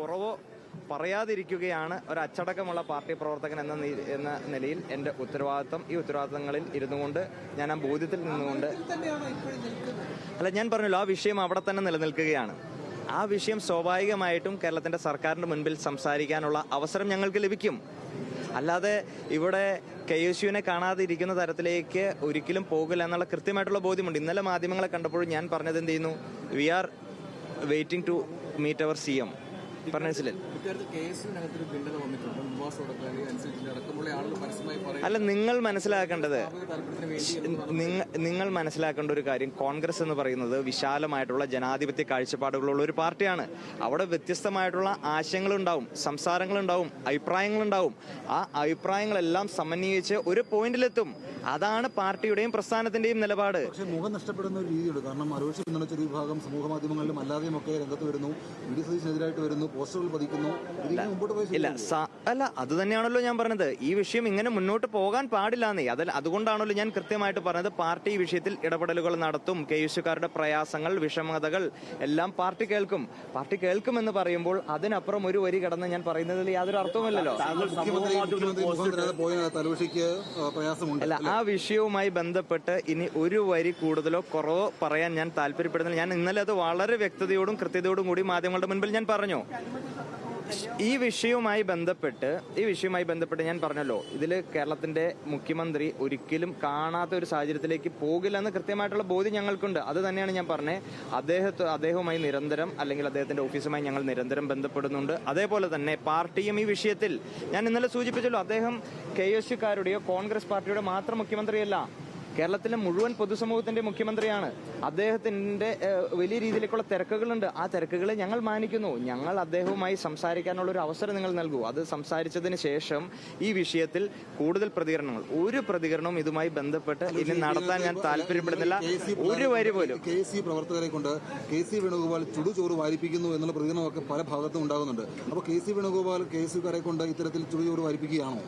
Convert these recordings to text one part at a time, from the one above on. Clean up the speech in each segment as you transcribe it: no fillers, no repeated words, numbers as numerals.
കുറവോ പറയാതിരിക്കുകയാണ് ഒരു അച്ചടക്കമുള്ള പാർട്ടി പ്രവർത്തകൻ എന്ന നിലയിൽ എൻ്റെ ഉത്തരവാദിത്തം. ഈ ഉത്തരവാദിത്തങ്ങളിൽ ഇരുന്നുകൊണ്ട് ഞാൻ ആ ബോധ്യത്തിൽ നിന്നുകൊണ്ട് അല്ല, ഞാൻ പറഞ്ഞല്ലോ, ആ വിഷയം അവിടെ തന്നെ നിലനിൽക്കുകയാണ്. ആ വിഷയം സ്വാഭാവികമായിട്ടും കേരളത്തിന്റെ സർക്കാരിന്റെ മുൻപിൽ സംസാരിക്കാനുള്ള അവസരം ഞങ്ങൾക്ക് ലഭിക്കും. അല്ലാതെ ഇവിടെ KSUവിനെ കാണാതിരിക്കുന്ന തരത്തിലേക്ക് ഒരിക്കലും പോകില്ല എന്നുള്ള കൃത്യമായിട്ടുള്ള ബോധ്യമുണ്ട്. ഇന്നലെ മാധ്യമങ്ങളെ കണ്ടപ്പോഴും ഞാൻ പറഞ്ഞത് എന്ത് ചെയ്യുന്നു, we are waiting to meet our CM. അല്ല, നിങ്ങൾ മനസ്സിലാക്കേണ്ട ഒരു കാര്യം, കോൺഗ്രസ് എന്ന് പറയുന്നത് വിശാലമായിട്ടുള്ള ജനാധിപത്യ കാഴ്ചപ്പാടുകളുള്ള ഒരു പാർട്ടിയാണ്. അവിടെ വ്യത്യസ്തമായിട്ടുള്ള ആശയങ്ങളുണ്ടാവും, സംസാരങ്ങളുണ്ടാവും, അഭിപ്രായങ്ങളുണ്ടാവും. ആ അഭിപ്രായങ്ങളെല്ലാം സമന്വയിച്ച് ഒരു പോയിന്റിലെത്തും. അതാണ് പാർട്ടിയുടെയും പ്രസ്ഥാനത്തിന്റെയും നിലപാട്. പക്ഷേ മുഖം നഷ്ടപ്പെടുന്ന ഒരു രീതിയുണ്ട്. കാരണം അരോച പിന്തുണച്ച ഒരു വിഭാഗം സമൂഹ മാധ്യമങ്ങളിലും അല്ലാതെയും ഒക്കെ രംഗത്ത് വരുന്നു, വി.ഡി. സതീശനെതിരായിട്ട് വരുന്നു, പോസ്റ്ററുകൾ പതിക്കുന്നു. ഇല്ല, അല്ല, അത് തന്നെയാണല്ലോ ഞാൻ പറഞ്ഞത്. ഈ വിഷയം ഇങ്ങനെ മുന്നോട്ട് പോകാൻ പാടില്ലാന്നേ. അതുകൊണ്ടാണല്ലോ ഞാൻ കൃത്യമായിട്ട് പറഞ്ഞത്, പാർട്ടി ഈ വിഷയത്തിൽ ഇടപെടലുകൾ നടത്തും. KSUക്കാരുടെ പ്രയാസങ്ങൾ, വിഷമതകൾ എല്ലാം പാർട്ടി കേൾക്കുമെന്ന് പറയുമ്പോൾ അതിനപ്പുറം ഒരു വരി കടന്ന് ഞാൻ പറയുന്നതിൽ യാതൊരു അർത്ഥവുമില്ലല്ലോ. അല്ല, ആ വിഷയവുമായി ബന്ധപ്പെട്ട് ഇനി ഒരു വരി കൂടുതലോ കുറവോ പറയാൻ ഞാൻ താല്പര്യപ്പെടുന്നില്ല. ഞാൻ ഇന്നലെ അത് വളരെ വ്യക്തതയോടും കൃത്യതയോടും കൂടി മാധ്യമങ്ങളുടെ മുൻപിൽ ഞാൻ പറഞ്ഞു. ഈ വിഷയവുമായി ബന്ധപ്പെട്ട് ഞാൻ പറഞ്ഞല്ലോ, ഇതിൽ കേരളത്തിന്റെ മുഖ്യമന്ത്രി ഒരിക്കലും കാണാത്ത ഒരു സാഹചര്യത്തിലേക്ക് പോകില്ലെന്ന് കൃത്യമായിട്ടുള്ള ബോധ്യം ഞങ്ങൾക്കുണ്ട്. അത് തന്നെയാണ് ഞാൻ പറഞ്ഞത്. അദ്ദേഹവുമായി നിരന്തരം, അല്ലെങ്കിൽ അദ്ദേഹത്തിന്റെ ഓഫീസുമായി ഞങ്ങൾ നിരന്തരം ബന്ധപ്പെടുന്നുണ്ട്. അതേപോലെ തന്നെ പാർട്ടിയും ഈ വിഷയത്തിൽ, ഞാൻ ഇന്നലെ സൂചിപ്പിച്ചല്ലോ, അദ്ദേഹം KSUക്കാരുടെയോ കോൺഗ്രസ് പാർട്ടിയുടെ മാത്രം മുഖ്യമന്ത്രിയല്ല, കേരളത്തിലെ മുഴുവൻ പൊതുസമൂഹത്തിന്റെ മുഖ്യമന്ത്രിയാണ്. അദ്ദേഹത്തിന്റെ വലിയ രീതിയിലേക്കുള്ള തിരക്കുകളുണ്ട്. ആ തിരക്കുകളെ ഞങ്ങൾ മാനിക്കുന്നു. ഞങ്ങൾ അദ്ദേഹവുമായി സംസാരിക്കാനുള്ള ഒരു അവസരം നിങ്ങൾ നൽകൂ. അത് സംസാരിച്ചതിന് ശേഷം ഈ വിഷയത്തിൽ കൂടുതൽ ഒരു പ്രതികരണവും ഇതുമായി ബന്ധപ്പെട്ട് ഇനി നടത്താൻ ഞാൻ താല്പര്യപ്പെടുന്നില്ല. ഒരു വരി പോലും. KC പ്രവർത്തകരെ കൊണ്ട് KC വേണുഗോപാൽ ചുടുചോറ് വാരിപ്പിക്കുന്നു എന്നുള്ള പ്രതികരണമൊക്കെ പല ഭാഗത്തും ഉണ്ടാകുന്നുണ്ട്. അപ്പോൾ KC വേണുഗോപാൽ KSUക്കാരെ കൊണ്ട് ഇത്തരത്തിൽ ചുടുചോറ് വാരിപ്പിക്കുകയാണോ?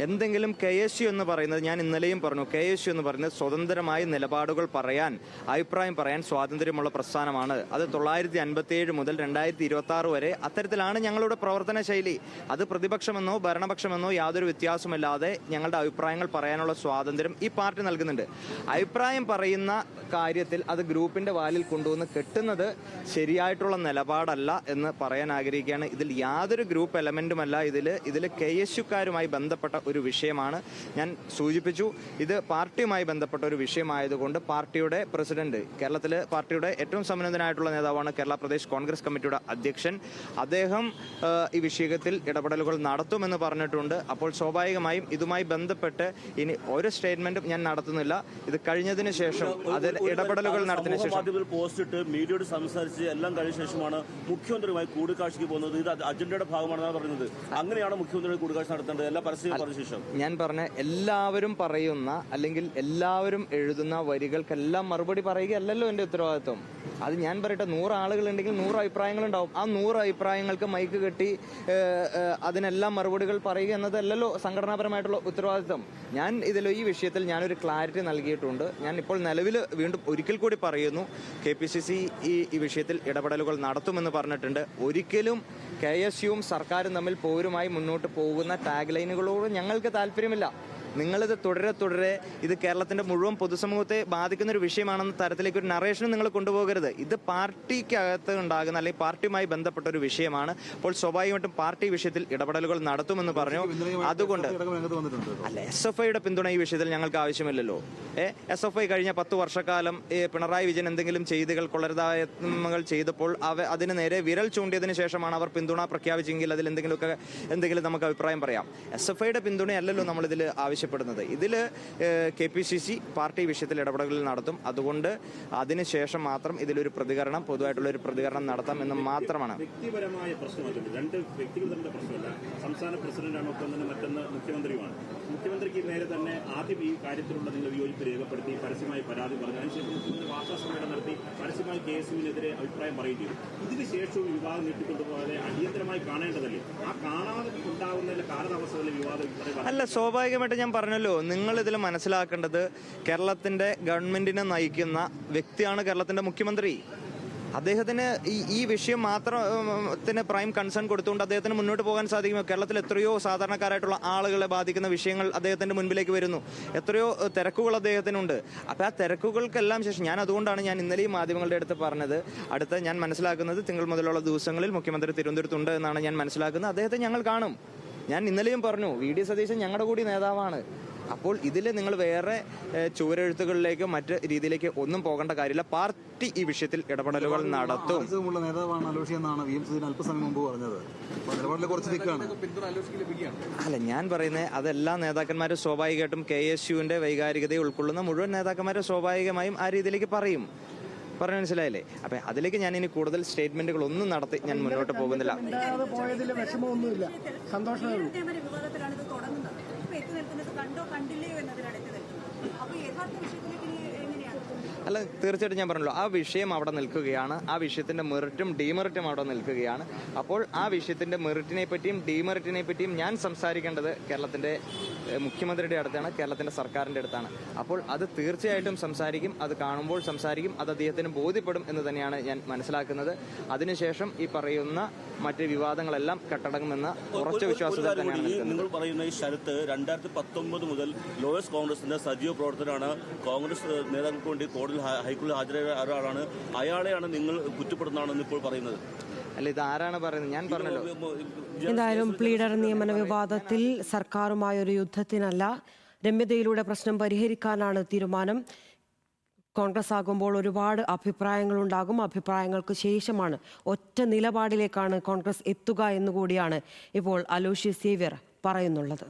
എന്തെങ്കിലും KSU എന്ന് പറയുന്നത്, ഞാൻ ഇന്നലെയും പറഞ്ഞു, KSU എന്ന് പറയുന്നത് സ്വതന്ത്രമായി നിലപാടുകൾ പറയാൻ, അഭിപ്രായം പറയാൻ സ്വാതന്ത്ര്യമുള്ള പ്രസ്ഥാനമാണ്. അത് 1957 മുതൽ 2026 വരെ അത്തരത്തിലാണ് ഞങ്ങളുടെ പ്രവർത്തന ശൈലി. അത് പ്രതിപക്ഷമെന്നോ ഭരണപക്ഷമെന്നോ യാതൊരു വ്യത്യാസമില്ലാതെ ഞങ്ങളുടെ അഭിപ്രായങ്ങൾ പറയാനുള്ള സ്വാതന്ത്ര്യം ഈ പാർട്ടി നൽകുന്നുണ്ട്. അഭിപ്രായം പറയുന്ന കാര്യത്തിൽ അത് ഗ്രൂപ്പിന്റെ വാലിൽ കൊണ്ടുവന്ന് കെട്ടുന്നത് ശരിയായിട്ടുള്ള നിലപാടല്ല എന്ന് പറയാൻ ആഗ്രഹിക്കുകയാണ്. ഇതിൽ യാതൊരു ഗ്രൂപ്പ് എലമെന്റുമല്ല. ഇതിൽ KSUക്കാരുമായി ബന്ധപ്പെട്ട ഒരു വിഷയമാണ്. ഞാൻ സൂചിപ്പിച്ചു, ഇത് പാർട്ടിയുമായി ബന്ധപ്പെട്ട ഒരു വിഷയമായതുകൊണ്ട് പാർട്ടിയുടെ പ്രസിഡന്റ്, കേരളത്തിലെ പാർട്ടിയുടെ ഏറ്റവും സമുന്നതനായിട്ടുള്ള നേതാവാണ് കേരള പ്രദേശ് കോൺഗ്രസ് കമ്മിറ്റിയുടെ അധ്യക്ഷൻ. അദ്ദേഹം ഈ വിഷയത്തിൽ ഇടപെടലുകൾ നടത്തുമെന്ന് പറഞ്ഞിട്ടുണ്ട്. അപ്പോൾ സ്വാഭാവികമായും ഇതുമായി ബന്ധപ്പെട്ട് ഇനി ഒരു സ്റ്റേറ്റ്മെന്റും ഞാൻ നടത്തുന്നില്ല. ഇത് കഴിഞ്ഞതിന് ശേഷം അതിൽ ഇടപെടലുകൾ നടത്തിയ ശേഷം പോസ്റ്റ് ഇട്ട് മീഡിയയോട് സംസാരിച്ച് എല്ലാം കഴിഞ്ഞ ശേഷമാണ് മുഖ്യമന്ത്രിയുമായി കൂടിക്കാഴ്ചയ്ക്ക് പോകുന്നത്. ഇത് അജണ്ടയുടെ ഭാഗമാണെന്നാണ് പറയുന്നത്. അങ്ങനെയാണ് മുഖ്യമന്ത്രി കൂടിക്കാഴ്ച നടത്തേണ്ടത് എല്ലാ പരസ്യം. ഞാൻ പറഞ്ഞ എല്ലാവരും പറയുന്ന, അല്ലെങ്കിൽ എല്ലാവരും എഴുതുന്ന വരികൾക്കെല്ലാം മറുപടി പറയുകയല്ലല്ലോ എന്റെ ഉത്തരവാദിത്വം. അത് ഞാൻ പറയട്ടെ, 100 ആളുകളുണ്ടെങ്കിൽ 100 അഭിപ്രായങ്ങളുണ്ടാവും. ആ 100 അഭിപ്രായങ്ങൾക്ക് മൈക്ക് കെട്ടി അതിനെല്ലാം മറുപടികൾ പറയുക എന്നതല്ലല്ലോ സംഘടനാപരമായിട്ടുള്ള ഉത്തരവാദിത്വം. ഞാൻ ഈ വിഷയത്തിൽ ഞാനൊരു ക്ലാരിറ്റി നൽകിയിട്ടുണ്ട്. ഞാൻ ഇപ്പോൾ നിലവിൽ വീണ്ടും ഒരിക്കൽ കൂടി പറയുന്നു, KPCC ഈ വിഷയത്തിൽ ഇടപെടലുകൾ നടത്തുമെന്ന് പറഞ്ഞിട്ടുണ്ട്. ഒരിക്കലും KSUവും സർക്കാരും തമ്മിൽ പോരുമായി മുന്നോട്ട് പോകുന്ന ടാഗ് ലൈനുകളോട് ഞങ്ങൾക്ക് താല്പര്യമില്ല. നിങ്ങളിത് തുടരെ ഇത് കേരളത്തിന്റെ മുഴുവൻ പൊതുസമൂഹത്തെ ബാധിക്കുന്ന ഒരു വിഷയമാണെന്ന തരത്തിലേക്ക് ഒരു നറേഷൻ നിങ്ങൾ കൊണ്ടുപോകരുത്. ഇത് പാർട്ടിക്കകത്ത് ഉണ്ടാകുന്ന, അല്ലെങ്കിൽ പാർട്ടിയുമായി ബന്ധപ്പെട്ട ഒരു വിഷയമാണ്. അപ്പോൾ സ്വാഭാവികമായിട്ടും പാർട്ടി വിഷയത്തിൽ ഇടപെടലുകൾ നടത്തുമെന്ന് പറഞ്ഞു. അതുകൊണ്ട് അല്ല, SFIയുടെ പിന്തുണ ഈ വിഷയത്തിൽ ഞങ്ങൾക്ക് ആവശ്യമില്ലല്ലോ. SFI കഴിഞ്ഞ 10 വർഷക്കാലം പിണറായി വിജയൻ എന്തെങ്കിലും ചെയ്തികൾ, കൊള്ളരുതായ്മകൾ ചെയ്തപ്പോൾ അതിന് നേരെ വിരൽ ചൂണ്ടിയതിനു ശേഷമാണ് അവർ പിന്തുണ പ്രഖ്യാപിച്ചെങ്കിൽ അതിൽ എന്തെങ്കിലും നമുക്ക് അഭിപ്രായം പറയാം. SFIയുടെ പിന്തുണയല്ലല്ലോ നമ്മളിതിൽ ആവശ്യപ്പെടുന്നത്. ഇതിൽ KPCC പാർട്ടി വിഷയത്തിൽ ഇടപെടലുകൾ നടത്തും. അതുകൊണ്ട് അതിനുശേഷം മാത്രം ഇതിലൊരു പ്രതികരണം, പൊതുവായിട്ടുള്ള ഒരു പ്രതികരണം നടത്താം എന്ന് മാത്രമാണ്. വ്യക്തിപരമായ പ്രശ്നമല്ല, രണ്ട് വ്യക്തികളുടെ പ്രശ്നമല്ല. സംസ്ഥാന പ്രസിഡന്റാണ്, ഒപ്പം മറ്റൊന്ന് മുഖ്യമന്ത്രിയുമാണ്. മുഖ്യമന്ത്രിക്ക് നേരെ തന്നെ ആദ്യം ഈ കാര്യത്തിലുള്ള നിങ്ങൾ വിയോജിപ്പ് രേഖപ്പെടുത്തി പരസ്യമായി പരാതി പറഞ്ഞു. അതിനുശേഷം മുഖ്യമന്ത്രി വാർത്താ സമ്മേളനം നടത്തി പരസ്യമായി KSUവിനെതിരെ അഭിപ്രായം പറയുകയും ചെയ്തു. ഇതിനുശേഷവും വിവാദം നീട്ടിക്കൊണ്ടുപോകാതെ അടിയന്തരമായി കാണേണ്ടതല്ലേ? ആ കാണാതെ ഉണ്ടാകുന്നതിന്റെ കാലതാമസമല്ലേ വിവാദം? അല്ല, സ്വാഭാവികമായിട്ട് ഞാൻ പറഞ്ഞല്ലോ, നിങ്ങൾ ഇതിൽ മനസ്സിലാക്കേണ്ടത് കേരളത്തിന്റെ ഗവൺമെന്റിനെ നയിക്കുന്ന വ്യക്തിയാണ് കേരളത്തിന്റെ മുഖ്യമന്ത്രി. അദ്ദേഹത്തിന് ഈ വിഷയം മാത്രത്തിന് പ്രൈം കൺസേൺ കൊടുത്തുകൊണ്ട് അദ്ദേഹത്തിന് മുന്നോട്ട് പോകാൻ സാധിക്കുമോ? കേരളത്തിൽ എത്രയോ സാധാരണക്കാരായിട്ടുള്ള ആളുകളെ ബാധിക്കുന്ന വിഷയങ്ങൾ അദ്ദേഹത്തിന്റെ മുൻപിലേക്ക് വരുന്നു. എത്രയോ തിരക്കുകൾ അദ്ദേഹത്തിനുണ്ട്. അപ്പോൾ ആ തിരക്കുകൾക്കെല്ലാം ശേഷം ഞാൻ ഇന്നലെയും മാധ്യമങ്ങളുടെ അടുത്ത് പറഞ്ഞത്, ഞാൻ മനസ്സിലാക്കുന്നത് തിങ്കൾ മുതലുള്ള ദിവസങ്ങളിൽ മുഖ്യമന്ത്രി തിരുവനന്തപുരത്തുണ്ട് എന്നാണ് ഞാൻ മനസ്സിലാക്കുന്നത്. അദ്ദേഹത്തെ ഞങ്ങൾ കാണും. ഞാൻ ഇന്നലെയും പറഞ്ഞു, വി ഡി സതീശൻ ഞങ്ങളുടെ കൂടി നേതാവാണ്. അപ്പോൾ ഇതിൽ നിങ്ങൾ വേറെ ചുവരെഴുത്തുകളിലേക്കോ മറ്റ് രീതിയിലേക്ക് ഒന്നും പോകേണ്ട കാര്യമില്ല. പാർട്ടി ഈ വിഷയത്തിൽ ഇടപെടലുകൾ നടത്തും. നേതാവാണ് ആലോചി എന്നാണ് വി എം സുധീരൻ അല്പസമയം മുമ്പ് പറഞ്ഞത്. അല്ല, ഞാൻ പറയുന്നത് അതെല്ലാ നേതാക്കന്മാരും സ്വാഭാവികമായിട്ടും KSUവിന്റെ വൈകാരികതയെ ഉൾക്കൊള്ളുന്ന മുഴുവൻ നേതാക്കന്മാരും സ്വാഭാവികമായും ആ രീതിയിലേക്ക് പറയും. പറഞ്ഞു മനസ്സിലായില്ലേ? അപ്പൊ അതിലേക്ക് ഞാൻ ഇനി കൂടുതൽ സ്റ്റേറ്റ്മെന്റുകൾ ഒന്നും നടത്തി ഞാൻ മുന്നോട്ട് പോകുന്നില്ല. അല്ല, തീർച്ചയായിട്ടും ഞാൻ പറഞ്ഞല്ലോ, ആ വിഷയം അവിടെ നിൽക്കുകയാണ്. ആ വിഷയത്തിന്റെ മെറിറ്റും ഡീമെറിറ്റും അവിടെ നിൽക്കുകയാണ്. അപ്പോൾ ആ വിഷയത്തിന്റെ മെറിറ്റിനെ പറ്റിയും ഡീമെറിറ്റിനെ പറ്റിയും ഞാൻ സംസാരിക്കേണ്ടത് കേരളത്തിന്റെ മുഖ്യമന്ത്രിയുടെ അടുത്താണ്, കേരളത്തിന്റെ സർക്കാരിന്റെ അടുത്താണ്. അപ്പോൾ അത് തീർച്ചയായിട്ടും സംസാരിക്കും, അത് കാണുമ്പോൾ സംസാരിക്കും, അത് അദ്ദേഹത്തിന് ബോധ്യപ്പെടും എന്ന് തന്നെയാണ് ഞാൻ മനസ്സിലാക്കുന്നത്. അതിനുശേഷം ഈ പറയുന്ന മറ്റ് വിവാദങ്ങളെല്ലാം കെട്ടടങ്ങുമെന്ന ഉറച്ച വിശ്വാസത്തിൽ തന്നെയാണ് നിൽക്കുന്നത്. നിങ്ങൾ പറയുന്ന ഈ ശരത്ത് 2019 മുതൽ ലോയേഴ്സ് കോൺഗ്രസിന്റെ സജീവ പ്രവർത്തനമാണ്. കോൺഗ്രസ് നേതാക്കൾക്ക് വേണ്ടി ഹൈക്കോടതിയിൽ ഹാജരായ ഒരാളാണ്. അയാളെയാണ് നിങ്ങൾ കുറ്റപ്പെടുന്നതാണെന്ന് ഇപ്പോൾ പറയുന്നത്. അല്ല, ഇത് ആരാണ് പറയുന്നത്? ഞാൻ പറഞ്ഞല്ലോ. എന്തായാലും പ്ലീഡർ നിയമന വിവാദത്തിൽ സർക്കാരുമായ ഒരു യുദ്ധത്തിനല്ല, രമ്യതയിലൂടെ പ്രശ്നം പരിഹരിക്കാനാണ് തീരുമാനം. കോൺഗ്രസ് ആകുമ്പോൾ ഒരുപാട് അഭിപ്രായങ്ങളുണ്ടാകും. അഭിപ്രായങ്ങൾക്ക് ശേഷമാണ് ഒറ്റ നിലപാടിലേക്കാണ് കോൺഗ്രസ് എത്തുക എന്നുകൂടിയാണ് ഇപ്പോൾ അലോഷ്യസ് സേവ്യർ പറയുന്നുള്ളത്.